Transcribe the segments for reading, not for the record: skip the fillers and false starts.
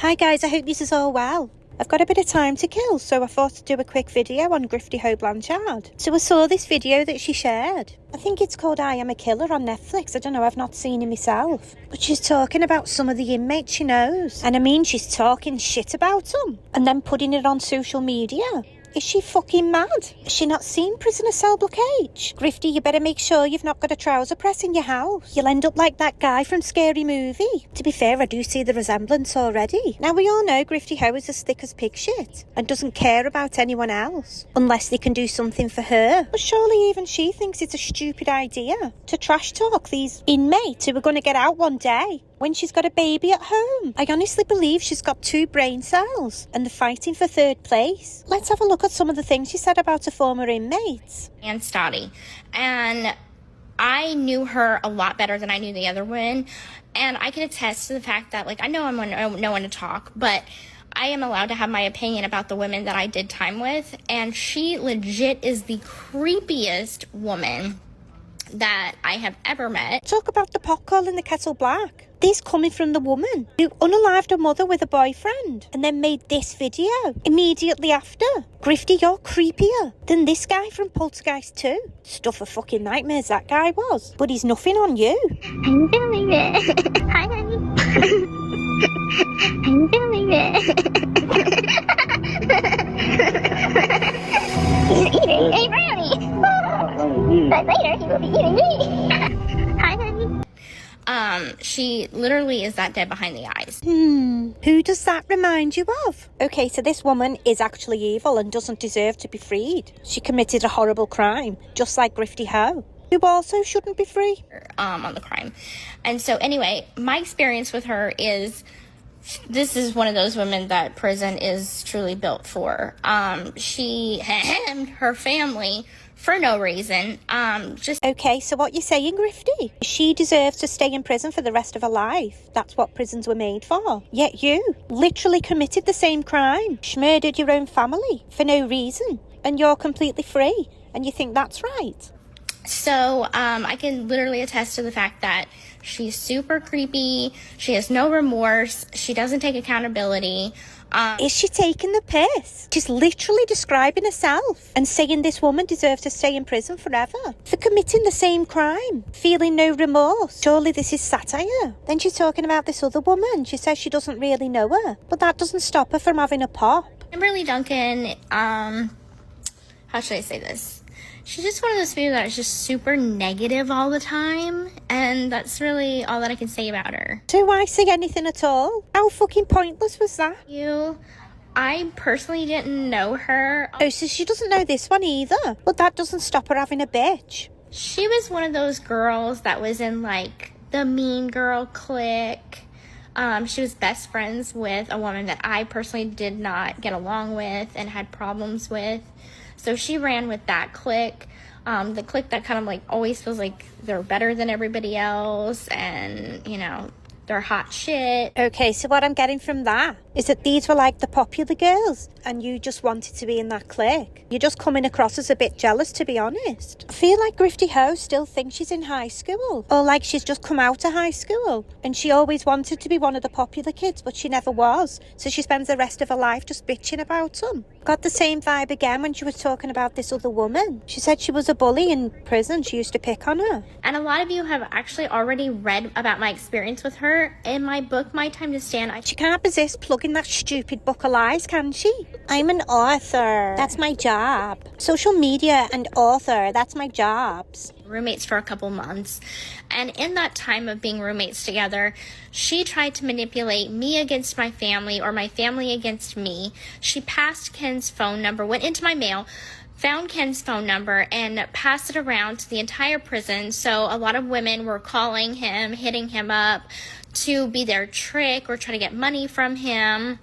Hi guys, I hope this is all well. I've got a bit of time to kill, so I thought to do a quick video on Grifty Ho Blanchard. So I saw this video that she shared. I think it's called I Am a Killer on Netflix. I don't know, I've not seen it myself. But she's talking about some of the inmates she knows. And I mean, she's talking shit about them. And then putting it on social media. Is she fucking mad? Has she not seen Prisoner Cell Block H? Grifty, you better make sure you've not got a trouser press in your house. You'll end up like that guy from Scary Movie. To be fair, I do see the resemblance already. Now, we all know Grifty Ho is as thick as pig shit and doesn't care about anyone else, unless they can do something for her. But surely even she thinks it's a stupid idea to trash talk these inmates who are going to get out one day when she's got a baby at home. I honestly believe she's got 2 brain cells and they're fighting for 3rd place. Let's have a look at some of the things she said about her former inmates. And Stoddy. And I knew her a lot better than I knew the other one. And I can attest to the fact that, like, I know I'm no one to talk, but I am allowed to have my opinion about the women that I did time with. And she legit is the creepiest woman that I have ever met. Talk about the pot calling the kettle black. This coming from the woman who unalived her mother with a boyfriend and then made this video immediately after. Grifty, you're creepier than this guy from Poltergeist 2. Stuff of fucking nightmares that guy was. But he's nothing on you. I'm feeling it. Hi, honey. I'm feeling it. He's eating a brownie. But later he will be eating me. Hi, honey. She literally is that dead behind the eyes. Who does that remind you of? Okay, so this woman is actually evil and doesn't deserve to be freed. She committed a horrible crime, just like Grifty Ho, who also shouldn't be free. On the crime. And so anyway, my experience with her is, this is one of those women that prison is truly built for. She hemmed her family for no reason. Okay, so what you're saying, Grifty? She deserves to stay in prison for the rest of her life. That's what prisons were made for. Yet you literally committed the same crime. Murdered your own family for no reason. And you're completely free. And you think that's right? So, I can literally attest to the fact that she's super creepy. She has no remorse. She doesn't take accountability. Is she taking the piss? She's literally describing herself and saying this woman deserves to stay in prison forever for committing the same crime, feeling no remorse. Surely this is satire. Then she's talking about this other woman. She says she doesn't really know her, but that doesn't stop her from having a pop. Kimberly Duncan, how should I say this? She's just one of those people that is just super negative all the time, and that's really all that I can say about her. Do I say anything at all? How fucking pointless was that? I personally didn't know her. Oh, so she doesn't know this one either, but that doesn't stop her having a bitch. She was one of those girls that was in, like, the mean girl clique. She was best friends with a woman that I personally did not get along with and had problems with. So she ran with that clique, the clique that kind of like always feels like they're better than everybody else and, you know, they're hot shit. Okay, so what I'm getting from that is that these were like the popular girls and you just wanted to be in that clique. You're just coming across as a bit jealous, to be honest. I feel like Grifty Ho still thinks she's in high school, or like she's just come out of high school and she always wanted to be one of the popular kids, but she never was. So she spends the rest of her life just bitching about them. Got the same vibe again when she was talking about this other woman. She said she was a bully in prison. She used to pick on her. And a lot of you have actually already read about my experience with her in my book, My Time to Stand. She can't resist plugging that stupid book of lies, can she? I'm an author. That's my job. Social media and author, that's my jobs. Roommates for a couple months, and in that time of being roommates together, she tried to manipulate me against my family or my family against me. She passed Ken's phone number, went into my mail, found Ken's phone number, and passed it around to the entire prison. So a lot of women were calling him, hitting him up to be their trick or try to get money from him.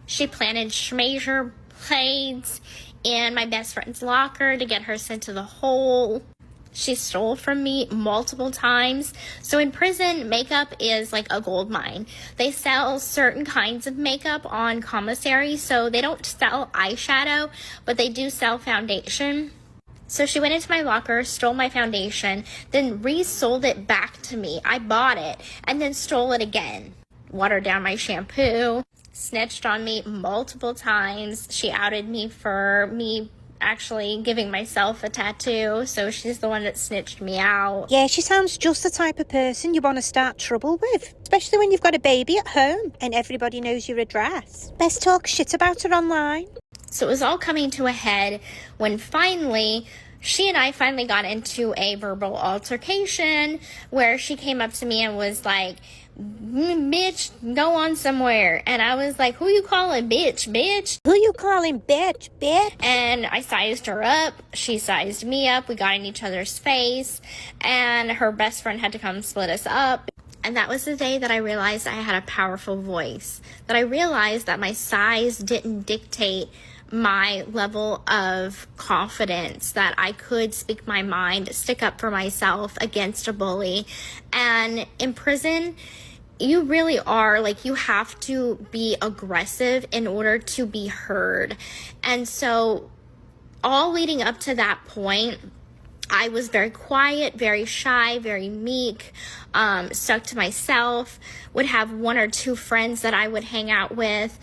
She planted schmazer plates in my best friend's locker to get her sent to the hole. She stole from me multiple times. So in prison, makeup is like a gold mine. They sell certain kinds of makeup on commissary, so they don't sell eyeshadow, but they do sell foundation. So she went into my locker, stole my foundation, then resold it back to me. I bought it and then stole it again. Watered down my shampoo. snitched on me multiple times. She outed me for me actually giving myself a tattoo, so she's the one that snitched me out. Yeah, she sounds just the type of person you want to start trouble with, especially when you've got a baby at home and everybody knows your address. Best talk shit about her online. So it was all coming to a head when finally she and I finally got into a verbal altercation where she came up to me and was like, bitch, go on somewhere. And I was like, who you calling bitch? Who you calling bitch? And I sized her up. She sized me up. We got in each other's face. And her best friend had to come split us up. And that was the day that I realized I had a powerful voice. That I realized that my size didn't dictate my level of confidence, that I could speak my mind, stick up for myself against a bully. And in prison, you really are, like, you have to be aggressive in order to be heard. And so all leading up to that point, I was very quiet, very shy, very meek, stuck to myself, would have one or two friends that I would hang out with.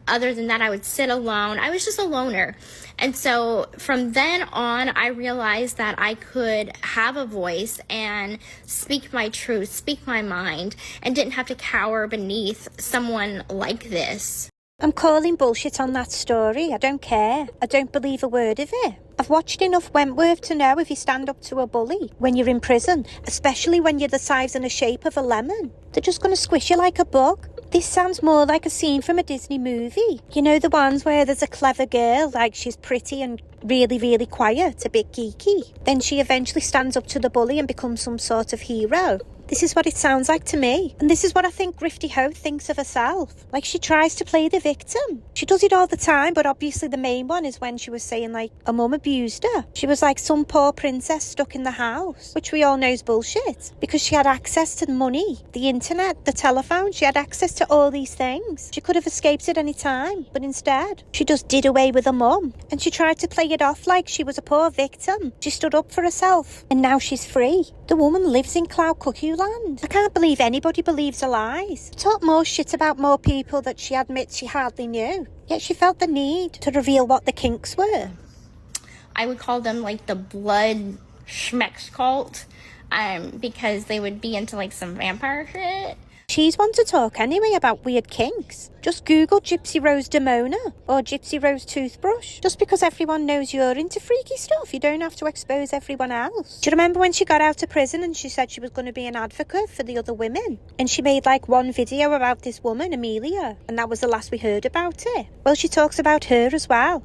Other than that, I would sit alone. I was just a loner. And so from then on, I realized that I could have a voice and speak my truth, speak my mind, and didn't have to cower beneath someone like this. I'm calling bullshit on that story. I don't care. I don't believe a word of it. I've watched enough Wentworth to know if you stand up to a bully when you're in prison, especially when you're the size and the shape of a lemon, they're just going to squish you like a bug. This sounds more like a scene from a Disney movie. You know, the ones where there's a clever girl, like she's pretty and really, really quiet, a bit geeky. Then she eventually stands up to the bully and becomes some sort of hero. This is what it sounds like to me. And this is what I think Grifty Ho thinks of herself. Like, she tries to play the victim. She does it all the time, but obviously the main one is when she was saying, like, her mum abused her. She was like some poor princess stuck in the house, which we all know is bullshit, because she had access to the money, the internet, the telephone. She had access to all these things. She could have escaped at any time, but instead, she just did away with her mum. And she tried to play it off like she was a poor victim. She stood up for herself, and now she's free. The woman lives in cloud cuckoo land. I can't believe anybody believes her lies. Talk more shit about more people that she admits she hardly knew. Yet she felt the need to reveal what the kinks were. I would call them like the blood schmex cult, because they would be into like some vampire shit. She's one to talk anyway about weird kinks. Just Google Gypsy Rose Demona or Gypsy Rose Toothbrush. Just because everyone knows you're into freaky stuff, you don't have to expose everyone else. Do you remember when she got out of prison and she said she was going to be an advocate for the other women? And she made like one video about this woman, Amelia, and that was the last we heard about it. Well, she talks about her as well.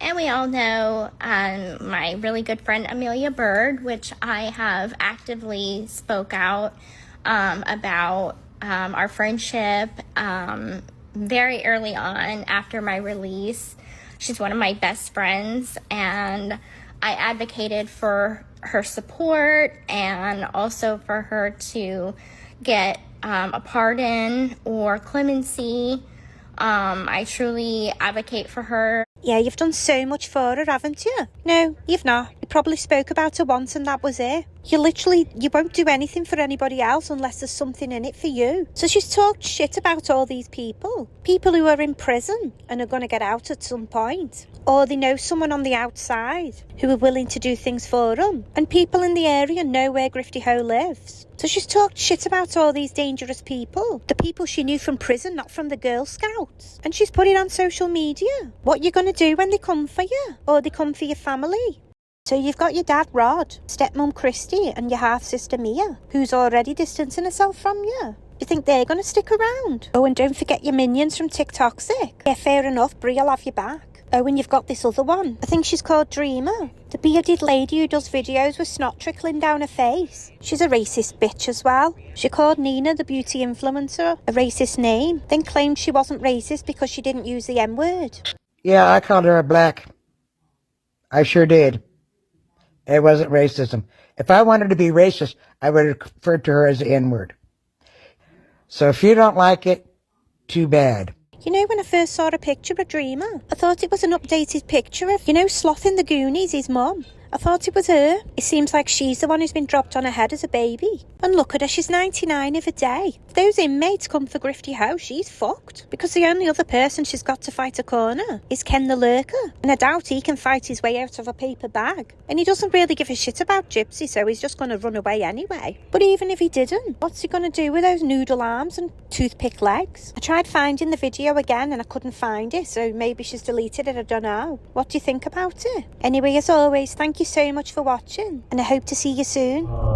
And we all know my really good friend Amelia Bird, which I have actively spoke out about our friendship very early on after my release. She's one of my best friends, and I advocated for her support and also for her to get a pardon or clemency. I truly advocate for her. Yeah, you've done so much for her, haven't you? No, you've not. You probably spoke about her once and that was it. You won't do anything for anybody else unless there's something in it for you. So she's talked shit about all these people. People who are in prison and are going to get out at some point. Or they know someone on the outside who are willing to do things for them. And people in the area know where Grifty Ho lives. So she's talked shit about all these dangerous people. The people she knew from prison, not from the Girl Scouts. And she's put it on social media. What you going to do when they come for you? Or they come for your family? So you've got your dad Rod, stepmom Christy, and your half-sister Mia, who's already distancing herself from you. You think they're going to stick around? Oh, and don't forget your minions from TikToksic. Yeah, fair enough, Brie'll have your back. Oh, and you've got this other one. I think she's called Dreamer. The bearded lady who does videos with snot trickling down her face. She's a racist bitch as well. She called Nina, the beauty influencer, a racist name, then claimed she wasn't racist because she didn't use the N-word. Yeah, I called her a black. I sure did. It wasn't racism. If I wanted to be racist, I would have referred to her as the N-word. So if you don't like it, too bad. You know, when I first saw a picture of Dreamer, I thought it was an updated picture of, Sloth in the Goonies, his mum. I thought it was her. It seems like she's the one who's been dropped on her head as a baby. And look at her, she's 99 of a day. If those inmates come for Grifty Ho, she's fucked. Because the only other person she's got to fight a corner is Ken the Lurker. And I doubt he can fight his way out of a paper bag. And he doesn't really give a shit about Gypsy, so he's just going to run away anyway. But even if he didn't, what's he going to do with those noodle arms and toothpick legs? I tried finding the video again and I couldn't find it, so maybe she's deleted it, I don't know. What do you think about it? Anyway, as always, thank you so much for watching, and I hope to see you soon.